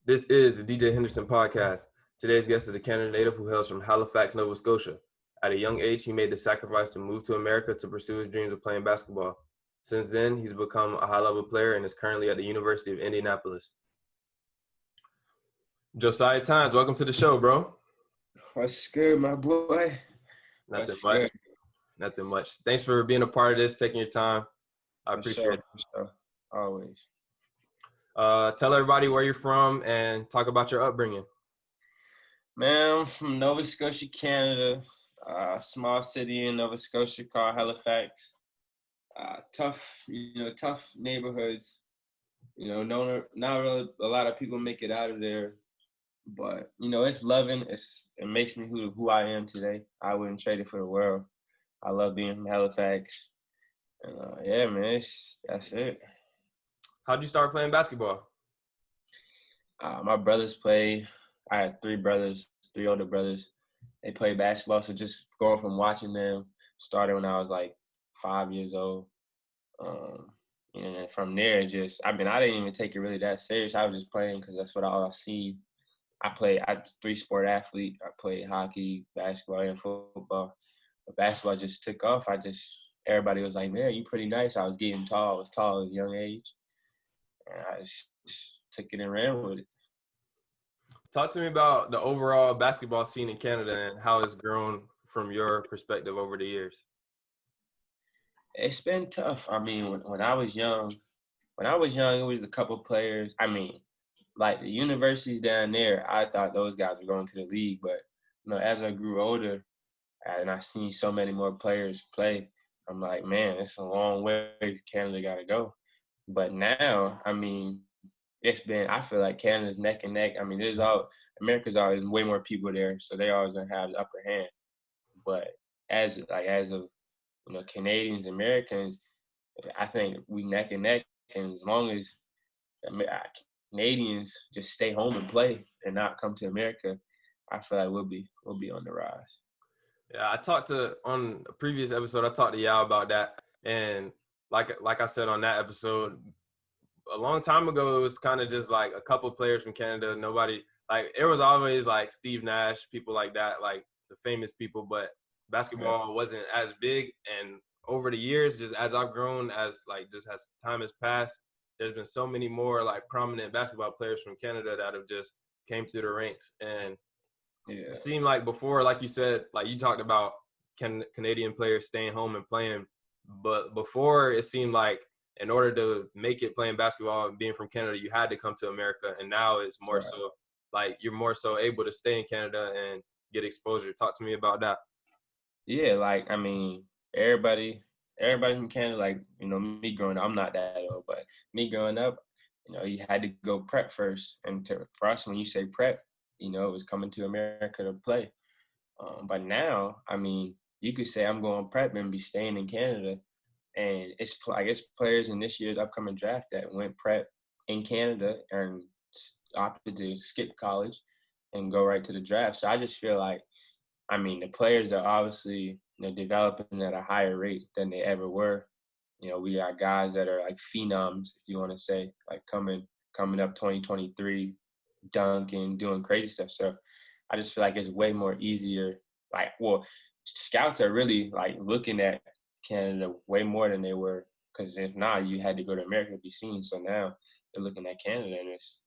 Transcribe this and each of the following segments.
This is the DJ Henderson podcast. Today's guest is a Canada native who hails from Halifax, Nova Scotia. At a young age, he made the sacrifice to move to America to pursue his dreams of playing basketball. Since then, he's become a high-level player and is currently at the University of Indianapolis. Josiah Tynes, welcome to the show, bro. What's good, my boy? Nothing much. Thanks for being a part of this, taking your time. I appreciate it. For sure. Always. Tell everybody where you're from and talk about your upbringing. Man, I'm from Nova Scotia, Canada. Small city in Nova Scotia called Halifax. Tough neighborhoods. Not really a lot of people make it out of there. But, it's loving. It makes me who I am today. I wouldn't trade it for the world. I love being from Halifax. And, yeah, man, that's it. How'd you start playing basketball? My brothers play. I had three older brothers. They play basketball. So just going from watching them, started when I was like 5 years old. And from there, I didn't even take it really that serious. I was just playing because that's what I seen. I was a three-sport athlete. I played hockey, basketball, and football. But basketball just took off. Everybody was like, man, you pretty nice. I was getting tall. I was tall at a young age. And I just took it and ran with it. Talk to me about the overall basketball scene in Canada and how it's grown from your perspective over the years. It's been tough. I mean, when I was young, it was a couple players. I mean, like the universities down there, I thought those guys were going to the league. But, as I grew older and I seen so many more players play, I'm like, man, it's a long way Canada got to go. But now, I mean, I feel like Canada's neck and neck. I mean, America's always way more people there, so they always gonna have the upper hand. But as of Canadians, Americans, I think we neck and neck. And as long as Canadians just stay home and play and not come to America, I feel like we'll be on the rise. Yeah, on a previous episode, I talked to Yao about that, and like I said on that episode, a long time ago, it was kind of just like a couple players from Canada. Nobody, like, it was always like Steve Nash, people like that, like the famous people, but basketball wasn't as big. And over the years, just as I've grown, as time has passed, there's been so many more like prominent basketball players from Canada that have just came through the ranks. And it seemed like before, like you said, like you talked about Canadian players staying home and playing. But before, it seemed like in order to make it playing basketball and being from Canada, you had to come to America. And now it's more so like you're more so able to stay in Canada and get exposure. Talk to me about that. Yeah, like, I mean, everybody from Canada, like, me growing up, I'm not that old, but me growing up, you had to go prep first. And for us, when you say prep, it was coming to America to play. But now, I mean, you could say I'm going prep and be staying in Canada. And it's players in this year's upcoming draft that went prep in Canada and opted to skip college and go right to the draft. So I just feel like, I mean, the players are obviously developing at a higher rate than they ever were. We got guys that are like phenoms, if you want to say, like coming up 2023, dunking, doing crazy stuff. So I just feel like it's way more easier. Like, well, scouts are really like looking at Canada way more than they were, because if not, you had to go to America to be seen. So now they're looking at Canada, and it's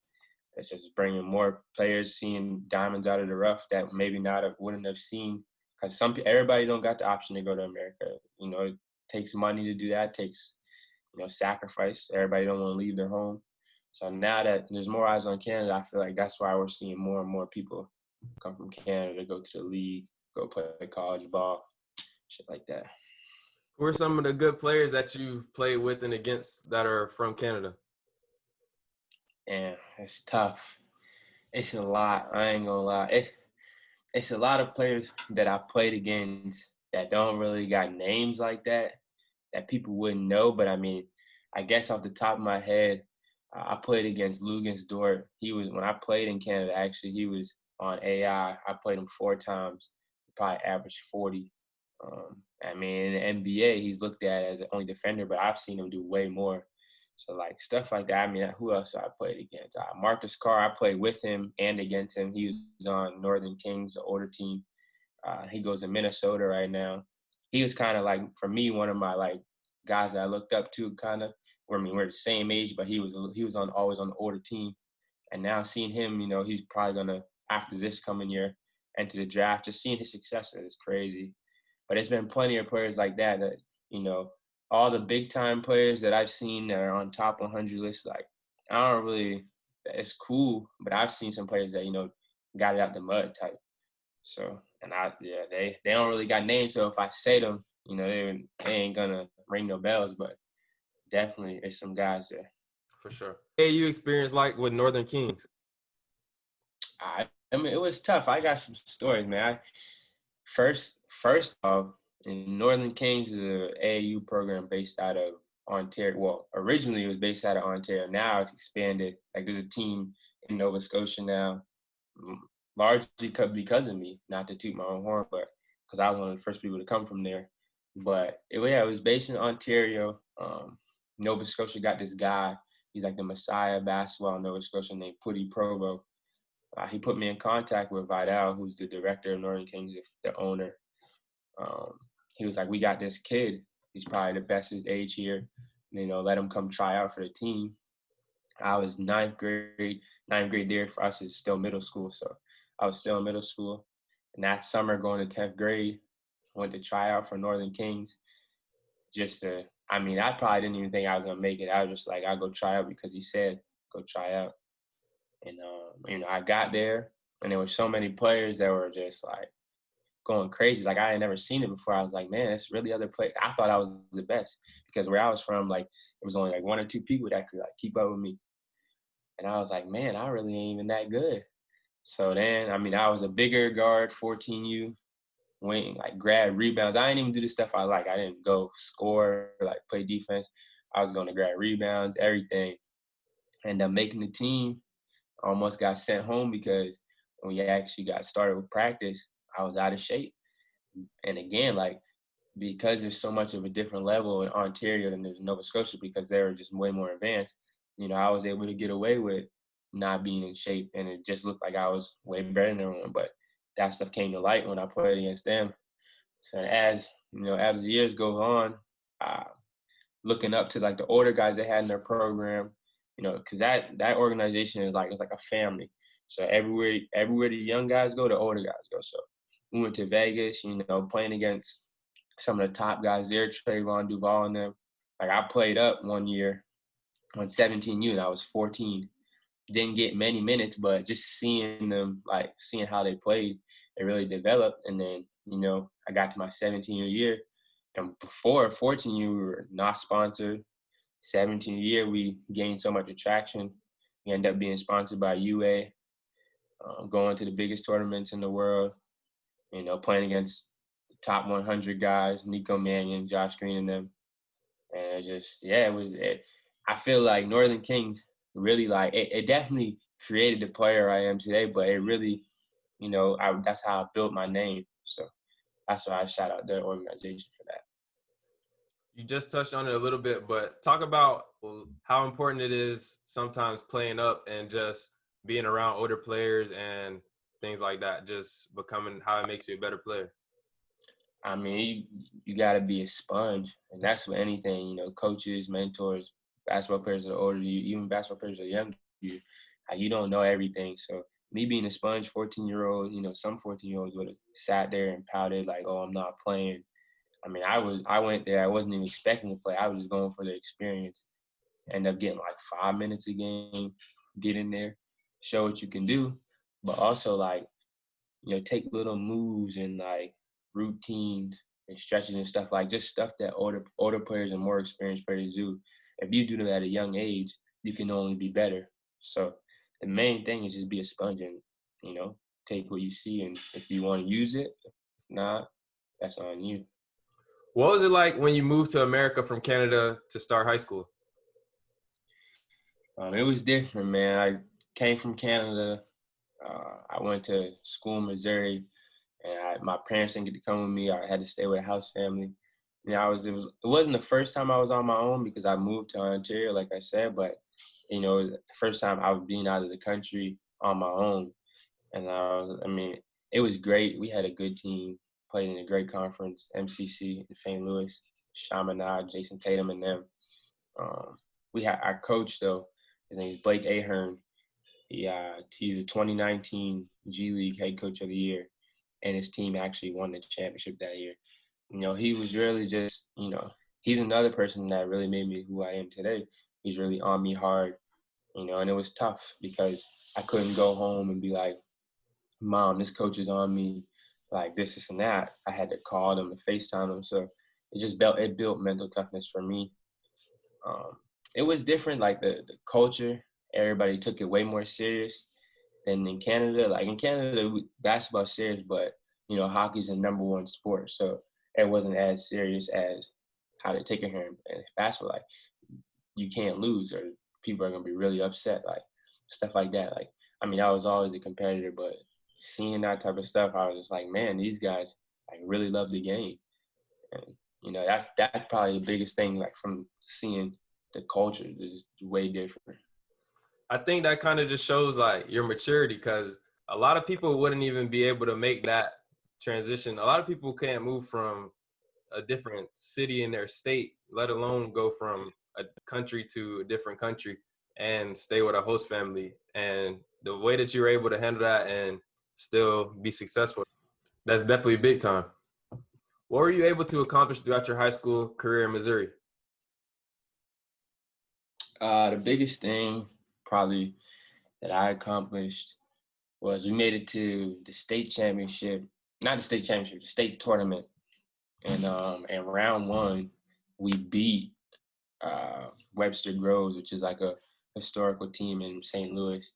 just bringing more players, seeing diamonds out of the rough that maybe wouldn't have seen, because everybody don't got the option to go to America. It takes money to do that. It takes sacrifice. Everybody don't want to leave their home. So now that there's more eyes on Canada, I feel like that's why we're seeing more and more people come from Canada, go to the league, go play college ball, shit like that. Who are some of the good players that you've played with and against that are from Canada? Yeah, it's tough. It's a lot. I ain't gonna lie. It's a lot of players that I played against that don't really got names like that people wouldn't know. But I mean, I guess off the top of my head, I played against Lugens Dort. When I played in Canada, actually, he was on AI. I played him 4 times. He probably averaged 40. I mean, in the NBA, he's looked at as the only defender, but I've seen him do way more. So like stuff like that. I mean, who else I played against? Marcus Carr. I played with him and against him. He was on Northern Kings, the older team. He goes to Minnesota right now. He was kind of like, for me, one of my like guys that I looked up to, kind of. I mean, we're the same age, but he was on always on the older team. And now seeing him, he's probably gonna, after this coming year, enter the draft. Just seeing his success is crazy. But it's been plenty of players like that you know all the big time players that I've seen that are on top 100 lists. Like I don't really, it's cool, but I've seen some players that got it out the mud type. So they don't really got names. So if I say them, they ain't gonna ring no bells. But definitely, there's some guys there. For sure. Hey, you experienced like with Northern Kings? I mean, it was tough. I got some stories, man. First off, in Northern Kings is an AAU program based out of Ontario. Well, originally it was based out of Ontario. Now it's expanded. Like there's a team in Nova Scotia now, largely because of me. Not to toot my own horn, but because I was one of the first people to come from there. But it was based in Ontario. Nova Scotia got this guy. He's like the messiah of basketball in Nova Scotia named Putty Provo. He put me in contact with Vidal, who's the director of Northern Kings, the owner. He was like, we got this kid. He's probably the best his age here. Let him come try out for the team. I was ninth grade there. For us, it's still middle school. So I was still in middle school. And that summer going to 10th grade, went to try out for Northern Kings. I probably didn't even think I was going to make it. I was just like, I'll go try out because he said, go try out. And, I got there, and there were so many players that were just, like, going crazy. Like, I had never seen it before. I was like, man, it's really other players. I thought I was the best because where I was from, like, there was only, like, one or two people that could, like, keep up with me. And I was like, man, I really ain't even that good. So then, I was a bigger guard, 14U, wing, like, grab rebounds. I didn't even do the stuff I like. I didn't go score, like, play defense. I was going to grab rebounds, everything. Ended up making the team. Almost got sent home because when we actually got started with practice, I was out of shape. And again, like, because there's so much of a different level in Ontario than there's in Nova Scotia because they were just way more advanced, I was able to get away with not being in shape, and it just looked like I was way better than everyone. But that stuff came to light when I played against them. So as the years go on, looking up to like the older guys they had in their program, because that organization is like, it's like a family. So everywhere the young guys go, the older guys go. So we went to Vegas, playing against some of the top guys there, Trayvon Duval and them. Like I played up one year on 17U and I was 14. Didn't get many minutes, but just seeing them, like seeing how they played, it really developed. And then, I got to my 17-year, and before 14U, we were not sponsored. 17-year, we gained so much attraction. We ended up being sponsored by UA, going to the biggest tournaments in the world, playing against the top 100 guys, Nico Mannion, Josh Green, and them. And it just, I feel like Northern Kings really, like, it definitely created the player I am today, but it really, that's how I built my name. So that's why I shout out their organization for that. You just touched on it a little bit, but talk about how important it is sometimes playing up and just being around older players and things like that, just becoming how it makes you a better player. I mean, you got to be a sponge, and that's with anything, coaches, mentors, basketball players that are older than you, even basketball players that are younger than you. You don't know everything. So me being a sponge, 14-year-old, some 14-year-olds would have sat there and pouted like, oh, I'm not playing. I mean, I went there. I wasn't even expecting to play. I was just going for the experience. End up getting like 5 minutes a game, get in there, show what you can do, but also like, take little moves and like routines and stretches and stuff, like just stuff that older players and more experienced players do. If you do that at a young age, you can only be better. So the main thing is just be a sponge and, take what you see, and if you want to use it, if not, that's on you. What was it like when you moved to America from Canada to start high school? It was different, man. I came from Canada. I went to school in Missouri, and my parents didn't get to come with me. I had to stay with a house family. Yeah, it wasn't the first time I was on my own because I moved to Ontario, like I said, but it was the first time I was being out of the country on my own. And I mean, it was great. We had a good team, played in a great conference, MCC in St. Louis, Chaminade, Jason Tatum, and them. Um, we had our coach though. His name is Blake Ahern. He's a 2019 G League Head Coach of the Year, and his team actually won the championship that year. He was really just, he's another person that really made me who I am today. He's really on me hard, and it was tough because I couldn't go home and be like, Mom, this coach is on me, like this, and that. I had to call them and FaceTime them. So it built mental toughness for me. Um, it was different, like the culture. Everybody took it way more serious than in Canada. Like in Canada, basketball's serious, but hockey's the number one sport, so it wasn't as serious as how they take it here in basketball. Like you can't lose, or people are gonna be really upset, like stuff like that. Like I mean, I was always a competitor, but seeing that type of stuff, I was just like, man, these guys like really love the game, and that's probably the biggest thing, like from seeing the culture is way different. I think that kind of just shows like your maturity, because a lot of people wouldn't even be able to make that transition. A lot of people can't move from a different city in their state, let alone go from a country to a different country and stay with a host family. And the way that you were able to handle that and still be successful, that's definitely big time. What were you able to accomplish throughout your high school career in Missouri? The biggest thing probably that I accomplished was we made it to the state championship, not the state championship, the state tournament. And in round one, we beat Webster Groves, which is like a historical team in St. Louis.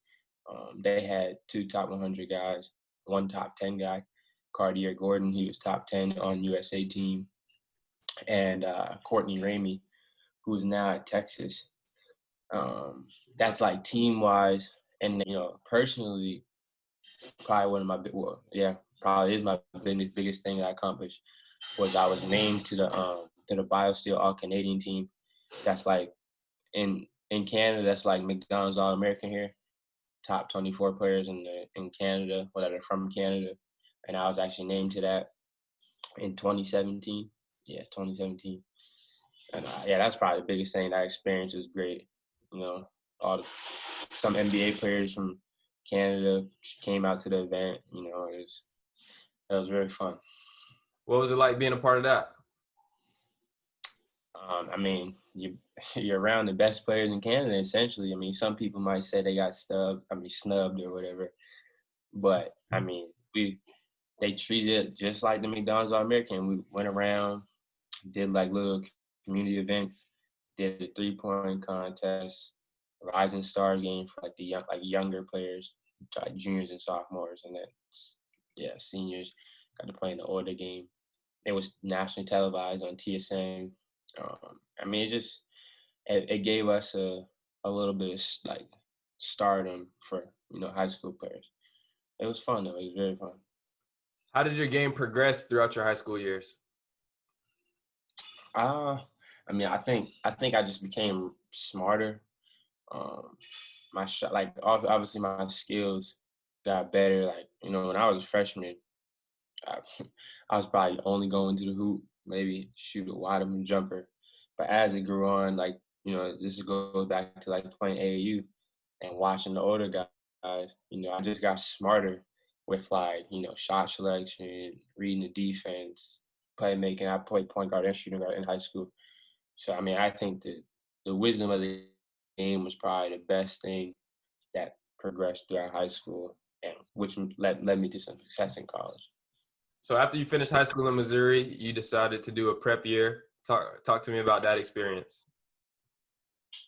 They had 2 top 100 guys, 1 top 10 guy, Cartier Gordon. He was top 10 on USA team, and Courtney Ramey, who's now at Texas. That's like team wise, and personally, probably one of my probably is my biggest thing that I accomplished was I was named to the BioSteel All Canadian team. That's like in Canada, that's like McDonald's All American here. Top 24 players in Canada, that are from Canada, and I was actually named to that in 2017. Yeah, 2017. And that's probably the biggest thing. That experience was great. Some NBA players from Canada came out to the event. It was very fun. What was it like being a part of that? I mean, you're around the best players in Canada, essentially. I mean, some people might say they got snubbed or whatever. But, I mean, they treated it just like the McDonald's All-American. We went around, did like little community events, did a 3-point contest, Rising Star game for like the younger players, like juniors and sophomores, and then seniors got to play in the older game. It was nationally televised on TSN. I mean, it gave us a little bit of like stardom for high school players. It was fun though. It was very fun. How did your game progress throughout your high school years? I mean, I think I just became smarter. My shot, like obviously my skills got better. Like when I was a freshman, I, I was probably only going to the hoop, maybe shoot a wide open jumper. But as it grew on, like this goes back to like playing AAU and watching the older guys. I just got smarter with like shot selection, reading the defense, playmaking. I played point guard and shooting guard in high school. So I mean, I think the wisdom of the game was probably the best thing that progressed throughout high school, and which led me to some success in college. So after you finished high school in Missouri, you decided to do a prep year. Talk to me about that experience.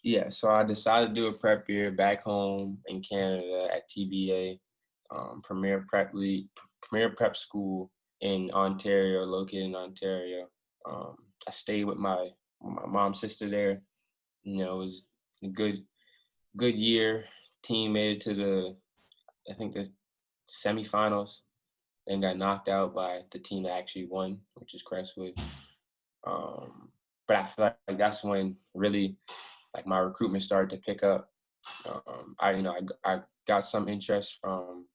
Yeah, so I decided to do a prep year back home in Canada at TBA, Premier Prep School in Ontario, located in Ontario. I stayed with my mom's sister there. It was a good year. Team made it to the semifinals, then got knocked out by the team that actually won, which is Crestwood. But I feel like that's when really like my recruitment started to pick up. I got some interest from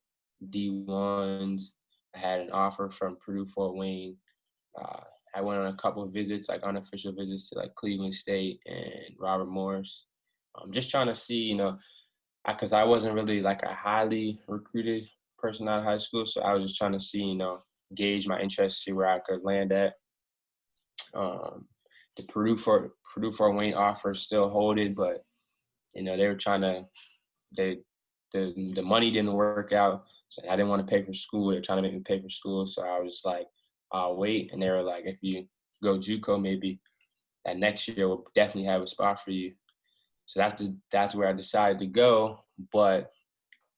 D1s. I had an offer from Purdue Fort Wayne. Uh, I went on a couple of visits, like unofficial visits to like Cleveland State and Robert Morris. Just trying to see, because I wasn't really like a highly recruited person out of high school, so I was just trying to see, gauge my interest, see where I could land at. The Purdue Fort Wayne offer still holded, but they were trying to the money didn't work out. So I didn't want to pay for school. They're trying to make me pay for school, so I was like, I'll wait. And they were like, if you go JUCO, maybe that next year we'll definitely have a spot for you. So that's where I decided to go. But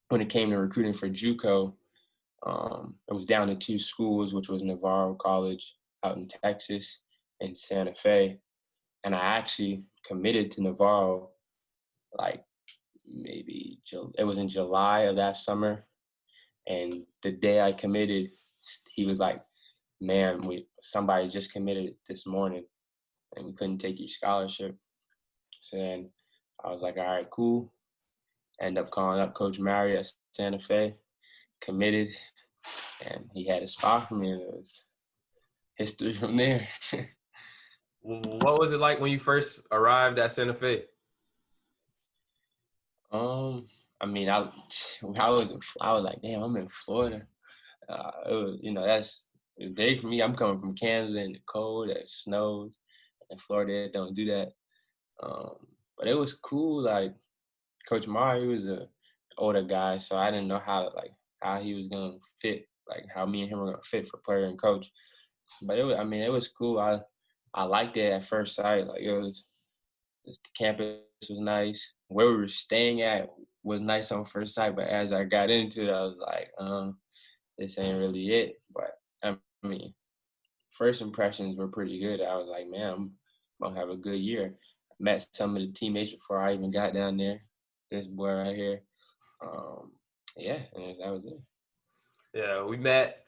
when it came to recruiting for JUCO, it was down to two schools, which was Navarro College out in Texas and Santa Fe. And I actually committed to Navarro like it was in July of that summer. And the day I committed, he was like, man, somebody just committed this morning and we couldn't take your scholarship. So then I was like, all right, cool. End up calling up Coach Mary at Santa Fe, committed, and he had a spot for me, and it was history from there. What was it like when you first arrived at Santa Fe? I mean, I was like, damn, I'm in Florida. It was, that's big for me. I'm coming from Canada in the cold, it snows, and Florida don't do that. But it was cool. Like Coach Mari was a older guy, so I didn't know how he was gonna fit, like how me and him were gonna fit for player and coach. But it was cool. I liked it at first sight. Like the campus was nice. Where we were staying at was nice on first sight, but as I got into it, I was like, this ain't really it. But I mean, first impressions were pretty good. I was like, man, I'm gonna have a good year. I met some of the teammates before I even got down there. This boy right here. Yeah, and that was it. Yeah, we met.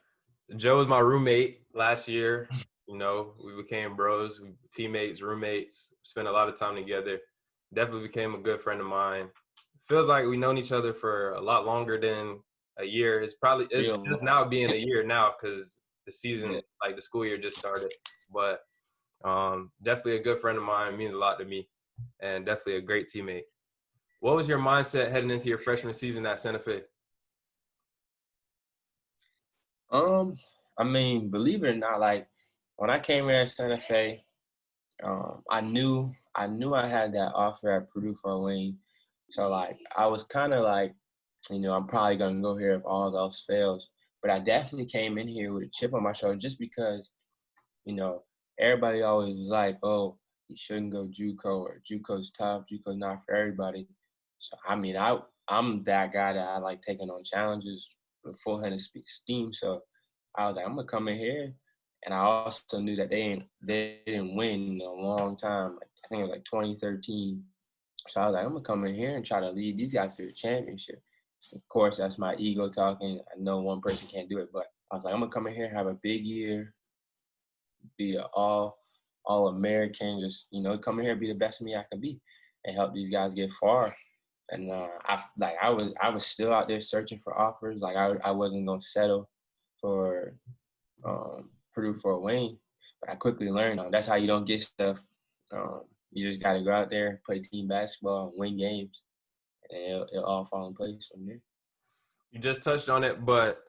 Joe was my roommate last year. We became bros, teammates, roommates, spent a lot of time together. Definitely became a good friend of mine. Feels like we've known each other for a lot longer than a year. It's just now being a year now because the season, like the school year just started. But definitely a good friend of mine, means a lot to me, and definitely a great teammate. What was your mindset heading into your freshman season at Santa Fe? I mean, believe it or not, like when I came here at Santa Fe, I knew I had that offer at Purdue Fort Wayne. So like I was kind of like, I'm probably gonna go here if all else fails. But I definitely came in here with a chip on my shoulder just because, everybody always was like, oh, you shouldn't go JUCO or JUCO's tough, JUCO's not for everybody. So I mean, I'm that guy that I like taking on challenges with full head of steam. So I was like, I'm gonna come in here, and I also knew that they didn't win in a long time. Like, I think it was like 2013. So I was like, I'm gonna come in here and try to lead these guys to the championship. Of course, that's my ego talking. I know one person can't do it, but I was like, I'm gonna come in here, have a big year, be an all American, just come in here, be the best of me I can be, and help these guys get far. And I was still out there searching for offers. Like I wasn't gonna settle for Purdue Fort Wayne, but I quickly learned that's how you don't get stuff. You just got to go out there, play team basketball, and win games, and it'll all fall in place from there. You just touched on it, but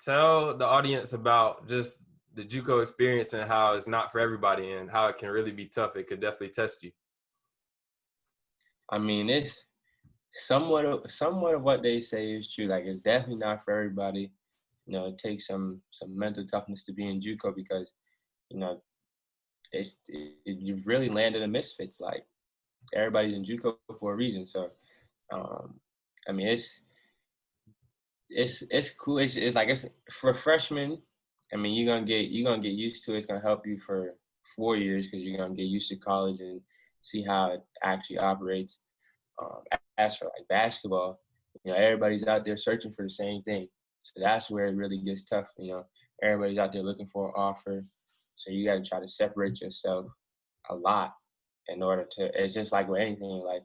tell the audience about just the JUCO experience and how it's not for everybody and how it can really be tough. It could definitely test you. I mean, it's somewhat of what they say is true. Like it's definitely not for everybody. It takes some mental toughness to be in JUCO because, you've really landed a misfits. Like everybody's in JUCO for a reason. So, I mean, it's cool. It's like it's for freshmen. I mean, you're gonna get used to it. It's gonna help you for 4 years because you're gonna get used to college and see how it actually operates. As for like basketball, everybody's out there searching for the same thing. So that's where it really gets tough. Everybody's out there looking for an offer. So you got to try to separate yourself a lot in order to. It's just like with anything, like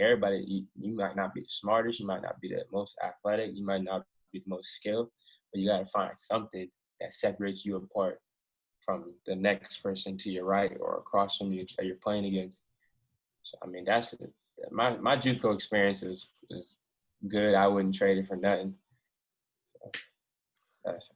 everybody, you might not be the smartest, you might not be the most athletic, you might not be the most skilled, but you got to find something that separates you apart from the next person to your right or across from you that you're playing against. So I mean, that's it. My JUCO experience was good. I wouldn't trade it for nothing. So that's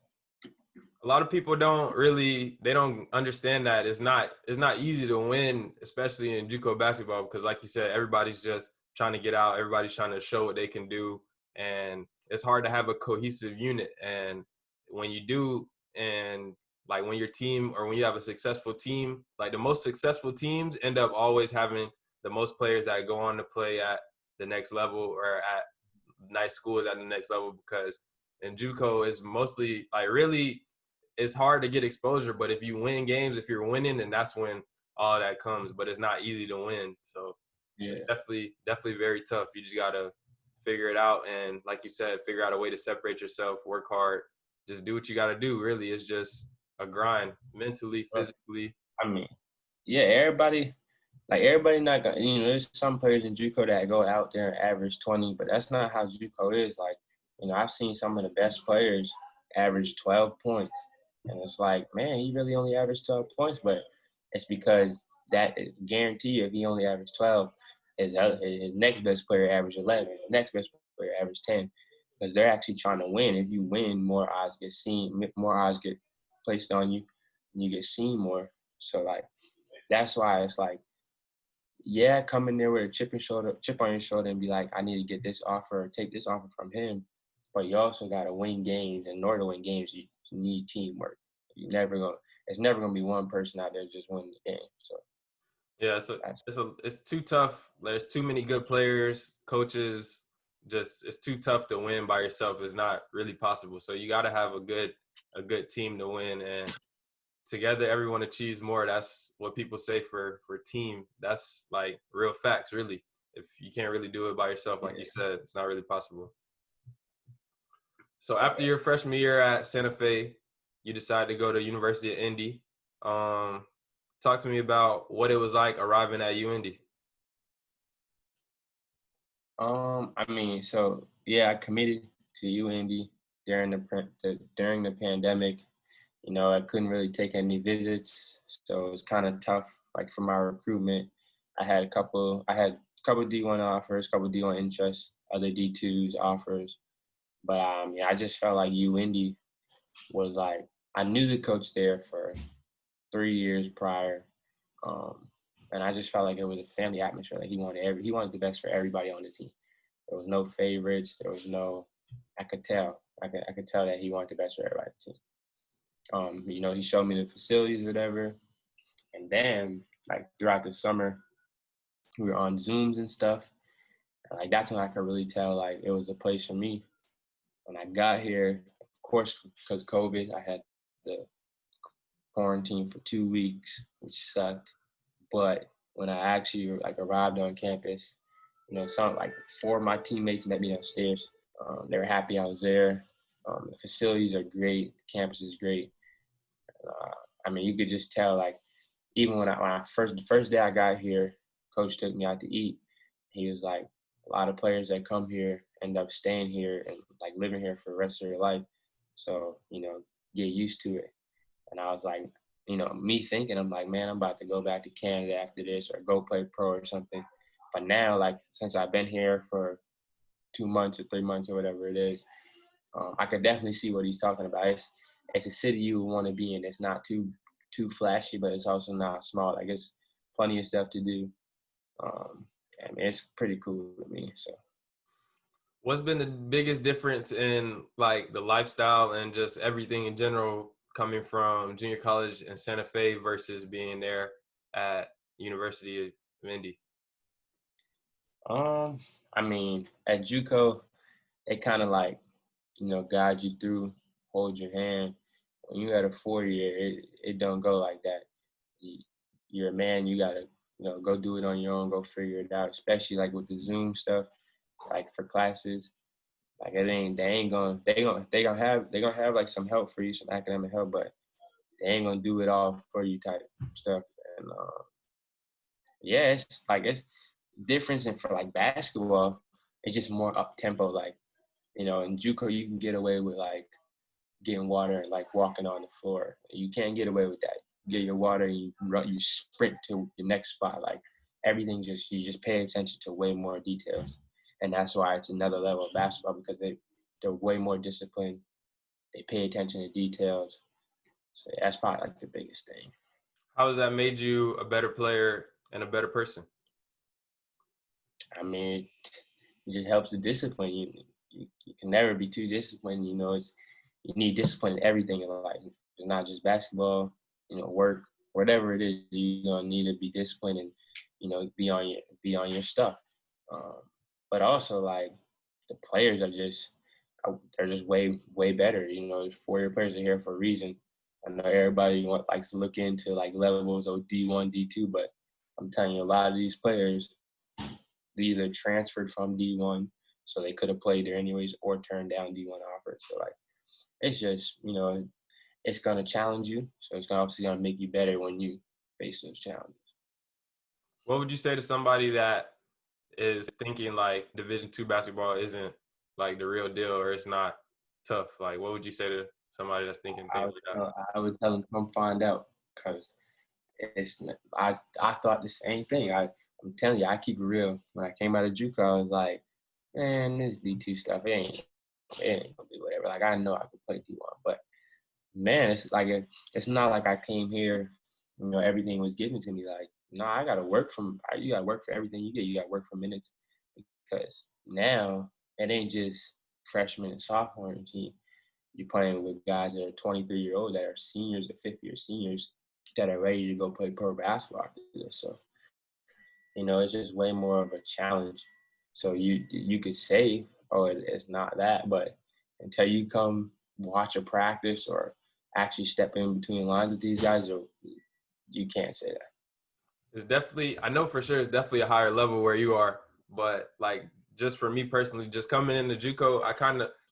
A lot of people they don't understand that it's not easy to win, especially in JUCO basketball, because like you said, everybody's just trying to get out, everybody's trying to show what they can do, and it's hard to have a cohesive unit. And when you do, and like when your team or when you have a successful team, like the most successful teams end up always having the most players that go on to play at the next level or at nice schools at the next level, because in JUCO is mostly like really it's hard to get exposure, but if you win games, if you're winning, then that's when all that comes. But it's not easy to win, so it's yeah. definitely very tough. You just gotta figure it out, and like you said, figure out a way to separate yourself, work hard, just do what you gotta do. Really, it's just a grind, mentally, physically. I mean, yeah, everybody not gonna, there's some players in JUCO that go out there and average 20, but that's not how JUCO is. Like, I've seen some of the best players average 12 points. And it's like, man, he really only averaged 12 points, but it's because that is guarantee you if he only averaged 12, his next best player averaged 11, the next best player averaged 10, because they're actually trying to win. If you win, more eyes get seen, more eyes get placed on you, and you get seen more. So like, that's why it's like, yeah, come in there with a chip on your shoulder and be like, I need to get this offer or take this offer from him. But you also gotta win games. And in order to win games, you need teamwork. It's never gonna be one person out there just winning the game. So Yeah, so it's too tough. There's too many good players, coaches. Just it's too tough to win by yourself. It's not really possible. So you got to have a good team to win, and together everyone achieves more. That's what people say for team. That's like real facts, really. If you can't really do it by yourself, like you said, it's not really possible. So after your freshman year at Santa Fe, you decided to go to University of Indy. Talk to me about what it was like arriving at UIndy. I mean, so yeah, I committed to UIndy during the pandemic. I couldn't really take any visits, so it was kind of tough. Like for my recruitment, I had a couple D1 offers, couple D1 interests, other D2s offers, but yeah, I just felt like UIndy was like, I knew the coach there for 3 years prior, and I just felt like it was a family atmosphere. Like he wanted the best for everybody on the team. There was no favorites. There was no. I could tell. I could tell that he wanted the best for everybody on the team. He showed me the facilities, whatever, and then like throughout the summer, we were on Zooms and stuff. And, like that's when I could really tell like it was a place for me. When I got here, of course, because COVID, I had the quarantine for 2 weeks, which sucked. But when I actually like arrived on campus, some like 4 of my teammates met me upstairs. They were happy I was there. The facilities are great. The campus is great. I mean, you could just tell like even when the first day I got here, coach took me out to eat. He was like, a lot of players that come here end up staying here and like living here for the rest of their life. So, get used to it. And I was like, me thinking, I'm like, man, I'm about to go back to Canada after this or go play pro or something. But now, like, since I've been here for 2 months or 3 months or whatever it is, I could definitely see what he's talking about. It's a city you would want to be in. It's not too flashy, but it's also not small. Like, it's plenty of stuff to do. I mean, it's pretty cool with me. So, What's been the biggest difference in like the lifestyle and just everything in general coming from junior college in Santa Fe versus being there at University of Indy? I mean, at JUCO, they kind of like, guide you through, hold your hand. When you had a 4-year, it don't go like that. You're a man, you gotta, go do it on your own, go figure it out. Especially like with the Zoom stuff, like for classes, like they gonna have like some help for you, some academic help, but they ain't gonna do it all for you type stuff. And yeah, it's difference. And for like basketball, it's just more up tempo. Like, in JUCO you can get away with like getting water and like walking on the floor. You can't get away with that. You get your water and you sprint to your next spot. Like everything you just pay attention to way more details. And that's why it's another level of basketball, because they're way more disciplined. They pay attention to details. So that's probably like the biggest thing. How has that made you a better player and a better person? I mean, it just helps the discipline. You can never be too disciplined. You need discipline in everything in life. It's not just basketball, work, whatever it is, you're gonna need to be disciplined and, be on your stuff. But also like the players they're just way better. 4-year players are here for a reason. I know everybody likes to look into like levels of D1, D2, but I'm telling you, a lot of these players, they either transferred from D1, so they could have played there anyways, or turned down D1 offers. So like, it's just, it's gonna challenge you. So it's obviously gonna make you better when you face those challenges. What would you say to somebody that is thinking like Division II basketball isn't like the real deal, or it's not tough? Like, what would you say to somebody that's thinking things like that? I would tell them come find out, because I thought the same thing. I'm telling you, I keep it real. When I came out of JUCO, I was like, man, this D2 stuff, it ain't gonna be whatever. Like, I know I could play D1, but man, it's not like I came here, everything was given to me. Like, no, you gotta work for everything you get. You gotta work for minutes, because now it ain't just freshman and sophomore on the team. You're playing with guys that are 23-year-old that are seniors or fifth-year seniors that are ready to go play pro basketball after this. So, it's just way more of a challenge. So you could say, oh, it's not that, but until you come watch a practice or actually step in between lines with these guys, you can't say that. It's definitely, I know for sure it's definitely a higher level where you are, but like just for me personally, just coming into JUCO,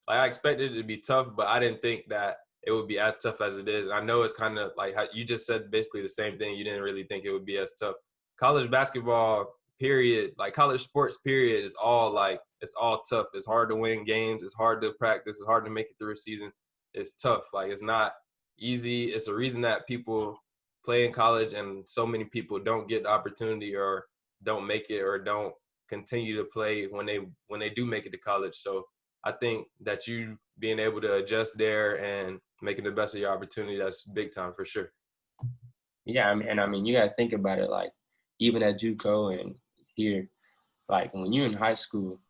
I expected it to be tough, but I didn't think that it would be as tough as it is. I know it's kind of like how you just said basically the same thing. You didn't really think it would be as tough. College basketball, period, like college sports, period, is it's all tough. It's hard to win games. It's hard to practice. It's hard to make it through a season. It's tough. Like, it's not easy. It's a reason that people play in college and so many people don't get the opportunity or don't make it or don't continue to play when they do make it to college. So I think that you being able to adjust there and making the best of your opportunity, that's big time for sure. Yeah, I mean, you got to think about it. Like, even at JUCO and here, like when you're in high school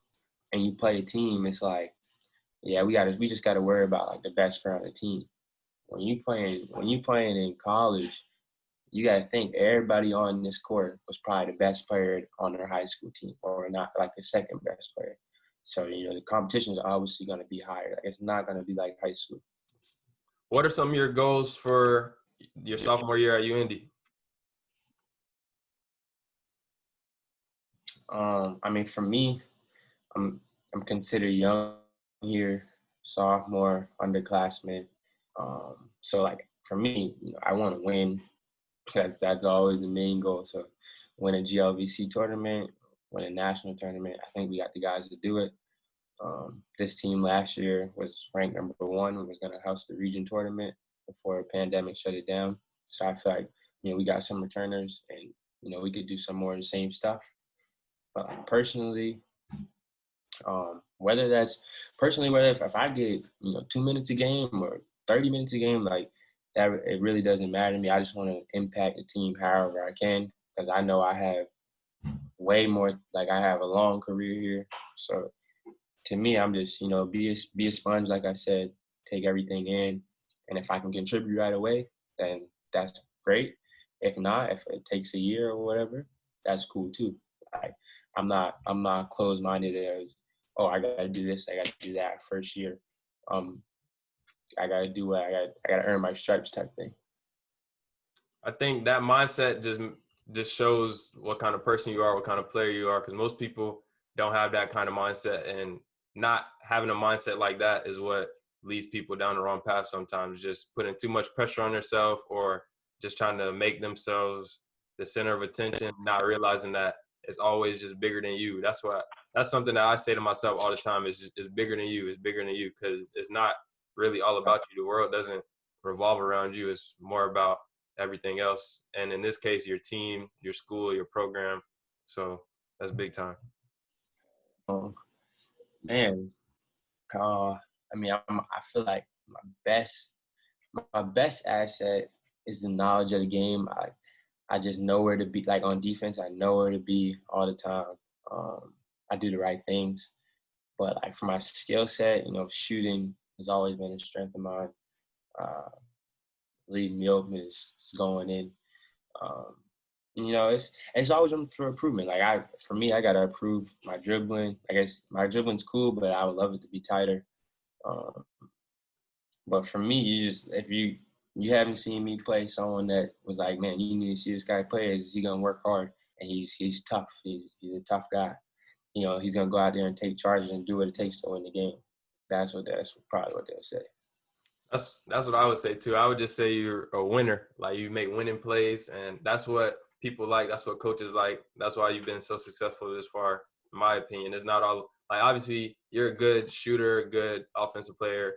and you play a team, it's like, yeah, we just got to worry about like the best player on the team. When you playing in college, you got to think everybody on this court was probably the best player on their high school team, or not like the second best player. So, the competition is obviously going to be higher. Like, it's not going to be like high school. What are some of your goals for your sophomore year at UIndy? I mean, for me, I'm considered young here, sophomore, underclassman. So like for me, I want to win. That's always the main goal. So win a GLVC tournament, win a national tournament. I think we got the guys to do it. This team last year was ranked number 1. We was going to host the region tournament before the pandemic shut it down. So I feel like, we got some returners and, we could do some more of the same stuff. But like, personally, whether if I get 2 minutes a game or 30 minutes a game, like that, it really doesn't matter to me. I just want to impact the team however I can, because I know I have way more. Like, I have a long career here, so to me, I'm just be a sponge, like I said, take everything in, and if I can contribute right away, then that's great. If not, if it takes a year or whatever, that's cool too. Like, I'm not closed-minded as, oh, I got to do this, I got to do that first year. I got to do what I got to earn my stripes type thing. I think that mindset just shows what kind of person you are, what kind of player you are, because most people don't have that kind of mindset, and not having a mindset like that is what leads people down the wrong path sometimes, just putting too much pressure on themselves or just trying to make themselves the center of attention, not realizing that it's always just bigger than you. That's something that I say to myself all the time. It's bigger than you. It's bigger than you, because it's not really all about you. The world doesn't revolve around you. It's more about everything else. And in this case, your team, your school, your program. So that's big time. Um, man, I mean, I feel like my best asset is the knowledge of the game. I just know where to be. Like on defense, I know where to be all the time. I do the right things. But like for my skill set, shooting has always been a strength of mine. Uh, Leading me open is going in. Um, it's always room for improvement. Like for me, I gotta improve my dribbling. I guess my dribbling's cool, but I would love it to be tighter. Um, but for me, if you haven't seen me play someone that was like, man, you need to see this guy play. Is he gonna work hard? And he's tough. He's a tough guy. He's gonna go out there and take charges and do what it takes to win the game. That's probably what they'll say. That's what I would say too. I would just say you're a winner. Like, you make winning plays, and that's what people like. That's what coaches like. That's why you've been so successful this far, in my opinion. It's not all like, obviously you're a good shooter, a good offensive player,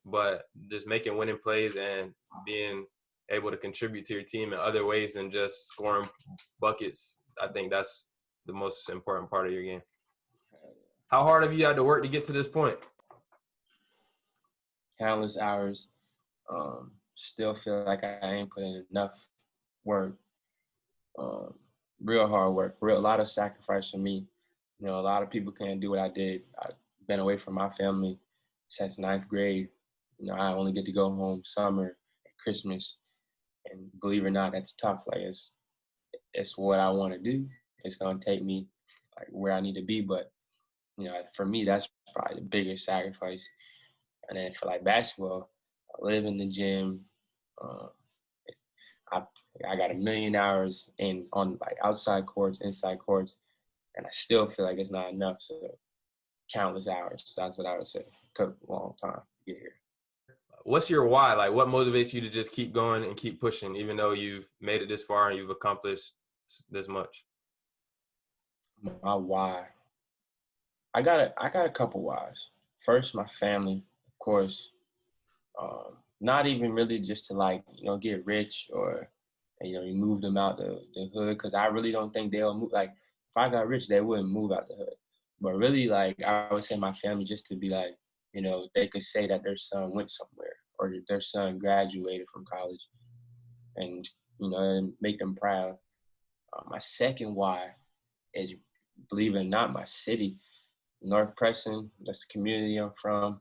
but just making winning plays and being able to contribute to your team in other ways than just scoring buckets, I think that's the most important part of your game. How hard have you had to work to get to this point? Countless hours. Still feel like I ain't put in enough work. Real hard work. A lot of sacrifice for me. A lot of people can't do what I did. I've been away from my family since 9th grade. I only get to go home summer and Christmas. And believe it or not, that's tough. Like, it's what I want to do. It's gonna take me like where I need to be. But for me, that's probably the biggest sacrifice. And then for like basketball, I live in the gym. I got 1 million hours on like outside courts, inside courts, and I still feel like it's not enough. So countless hours. That's what I would say. It took a long time to get here. What's your why? Like, what motivates you to just keep going and keep pushing, even though you've made it this far and you've accomplished this much? My why. I got a couple whys. First, my family, of course. Not even really just to like, get rich or, you move them out the hood. Cause I really don't think they'll move. Like, if I got rich, they wouldn't move out the hood. But really, like, I would say my family just to be like, they could say that their son went somewhere or that their son graduated from college and, and make them proud. My second why is, believe it or not, my city, North Preston. That's the community I'm from.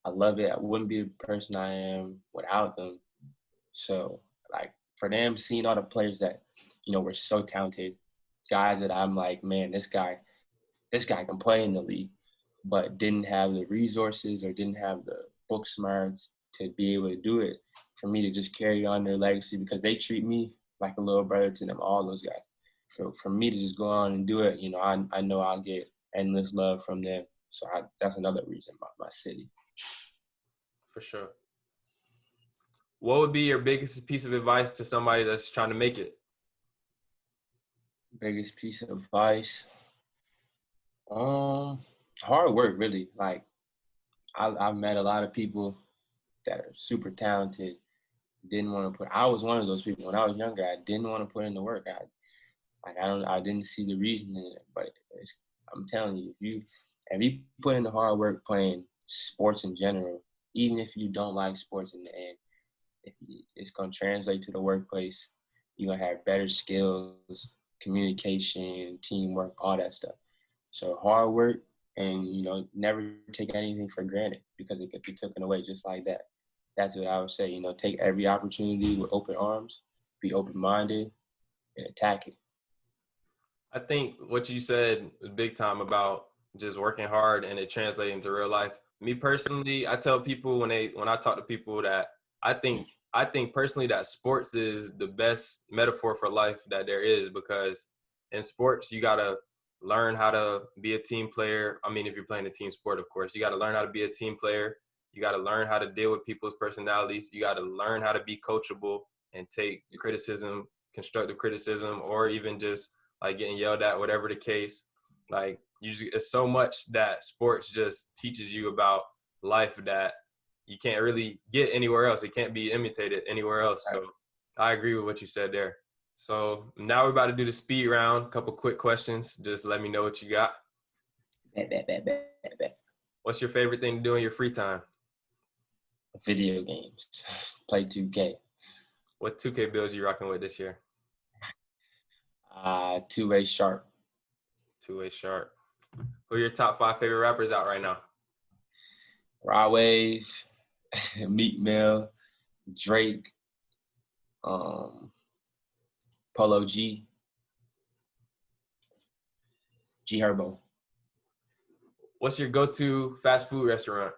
I love it. I wouldn't be the person I am without them. So, like, for them, seeing all the players that, were so talented, guys that I'm like, man, this guy can play in the league, but didn't have the resources or didn't have the book smarts to be able to do it, for me to just carry on their legacy, because they treat me like a little brother to them, all those guys. So for me to just go on and do it, I know I'll get endless love from them. So that's another reason, my city. For sure. What would be your biggest piece of advice to somebody that's trying to make it? Biggest piece of advice? Hard work, really. Like, I've met a lot of people that are super talented, didn't want to I was one of those people. When I was younger, I didn't want to put in the work. I didn't see the reason in it, but I'm telling you, if you put in the hard work playing sports in general, even if you don't like sports in the end, it's going to translate to the workplace. You're going to have better skills, communication, teamwork, all that stuff. So hard work, and, never take anything for granted, because it could be taken away just like that. That's what I would say. Take every opportunity with open arms, be open-minded, and attack it. I think what you said was big time about just working hard and it translating to real life. Me personally, I tell people when I talk to people that I think personally that sports is the best metaphor for life that there is, because in sports you gotta learn how to be a team player. I mean, if you're playing a team sport, of course, you gotta learn how to be a team player. You got to learn how to deal with people's personalities. You got to learn how to be coachable and take criticism, constructive criticism, or even just like getting yelled at, whatever the case. Like, usually it's so much that sports just teaches you about life that you can't really get anywhere else. It can't be imitated anywhere else. So I agree with what you said there. So now we're about to do the speed round. A couple quick questions. Just let me know what you got. What's your favorite thing to do in your free time? Video games. Play 2K. What 2K builds you rocking with this year? 2-way sharp. 2-way sharp. Who are your top 5 favorite rappers out right now? Rod Wave, Meek Mill, Drake, Polo G, G Herbo. What's your go-to fast food restaurant?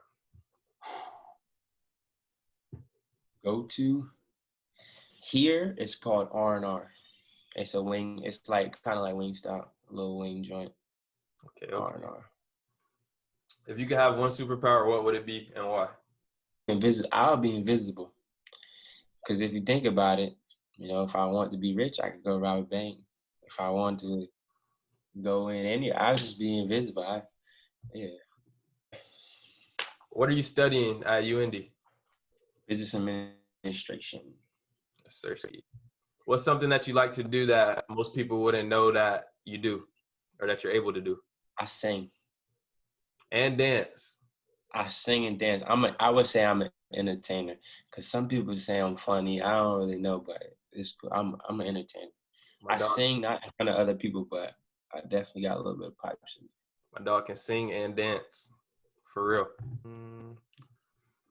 Go-to? Here, it's called R&R. It's a wing. It's like kind of like Wingstop, a little wing joint. Okay. R&R. If you could have one superpower, what would it be and why? I'll be invisible. Because if you think about it, if I want to be rich, I could go rob a bank. If I want to go in I'll just be invisible. What are you studying at UIndy? Business administration. Yes, sir. What's something that you like to do that most people wouldn't know that you do or that you're able to do? I sing. And dance. I sing and dance. I would say I'm an entertainer because some people say I'm funny. I don't really know, but it's cool. I'm an entertainer. I sing not in front of other people, but I definitely got a little bit of pipes in me. My dog can sing and dance. For real.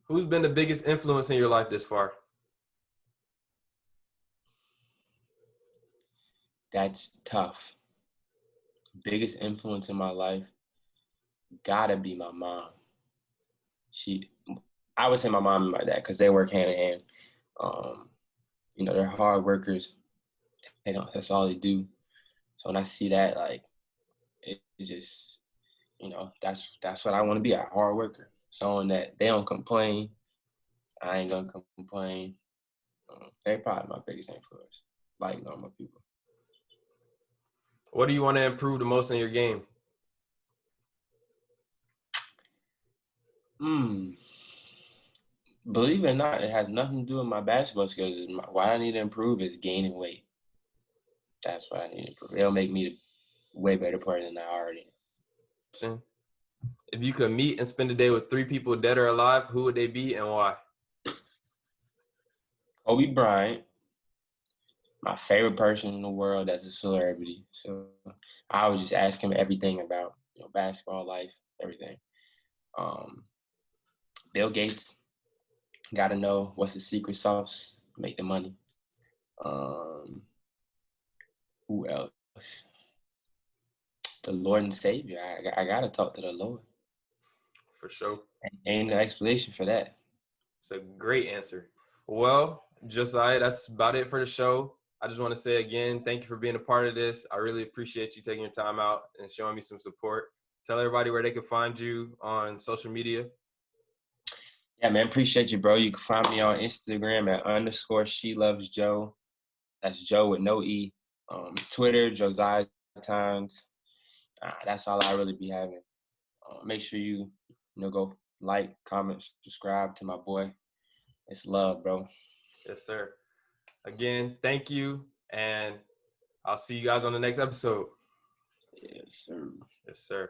Who's been the biggest influence in your life this far? That's tough. Biggest influence in my life gotta be my mom. I would say my mom and my dad because they work hand in hand. They're hard workers. That's all they do. So when I see that, like, it just, that's what I want to be, a hard worker. Someone that they don't complain. I ain't gonna complain. They're probably my biggest influence, like normal people. What do you want to improve the most in your game? Believe it or not, it has nothing to do with my basketball skills. What I need to improve is gaining weight. That's what I need to improve. It'll make me a way better player than I already am. If you could meet and spend a day with 3 people, dead or alive, who would they be and why? Kobe Bryant, my favorite person in the world that's a celebrity. So I would just ask him everything about basketball life, everything. Bill Gates, got to know what's the secret sauce, make the money. Who else? The Lord and Savior. I got to talk to the Lord. For sure. Ain't no explanation for that. It's a great answer. Well, Josiah, that's about it for the show. I just want to say again, thank you for being a part of this. I really appreciate you taking your time out and showing me some support. Tell everybody where they can find you on social media. Yeah, man, appreciate you, bro. You can find me on Instagram at _SheLovesJoe. That's Joe with no E. Twitter, Josiah Tynes. That's all I really be having. Make sure you go like, comment, subscribe to my boy. It's love, bro. Yes, sir. Again, thank you, and I'll see you guys on the next episode. Yes, sir. Yes, sir.